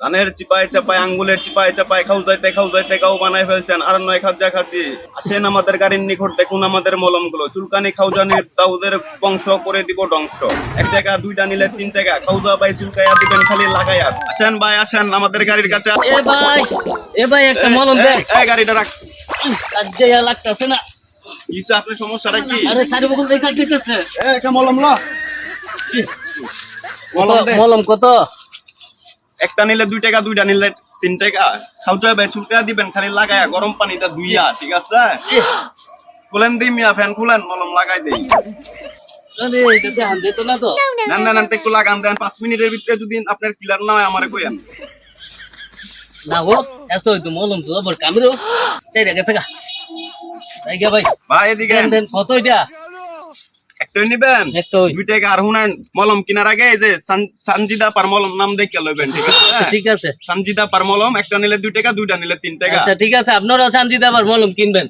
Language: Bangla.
ধানের চিপায় চাপায় আঙ্গুলের চিপায় চাপায় খাও যাইতে গাও বানায় ফেলছেন আর নয় খাদ্যা খাদ্যি। আসেন আমাদের গাড়ির নিকট দেখুন আমাদের মলমগুলো, চুলকানি খাউজানির দাউদের বংশ করে দিব ধ্বংস। 1 টাকা 2টা নিলে 3 টাকা, খাউজা ভাই চুলকাইয়া দিবেন খালি লাগাইয়া। আসেন ভাই আসেন আমাদের গাড়ির কাছে। এ ভাই একটা মলম দে। এই গাড়িটা রাখ। আজকে লাগতাছে না। কিছু আপনার সমস্যাটা কি? আরে সারি বকুল দেখা দিতেছে। একটা মলম ল। মলম দে। মলম কত? একটা নিলে 2 টাকা, 2টা নিলে 3 টাকা। খাউজা ভাই চুলকাইয়া দিবেন খালি লাগাইয়া, গরম পানিটা ধুইয়া, ঠিক আছে? খুলেন দিই মিয়া, ফ্যান খুলেন, মলম লাগাই দেই। আরে এটা ধ্যান দিত না তো। না একটু লাগান দেন, 5 মিনিটের ভিতরে যদি আপনার ক্লিয়ার না হয় আমারে কইেন। না গো, এসো তো মলম তো আবার কামড়ো। সেইটা গেছে গা। তাই গে ভাই। ভাই এদিকে দেন কত এটা? একটাই নিবেন? একটাই। 2 টাকা। আর শুনেন, মলম কেনার আগে এই যে সঞ্জিদা পার মলম নাম দেখে লইবেন, ঠিক আছে? ঠিক আছে। সঞ্জিদা পার মলম, একটা নিলে 2 টাকা, 2টা নিলে 3 টাকা। আচ্ছা ঠিক আছে, আপনারাও শান্তি দেবার মলম কিনবেন।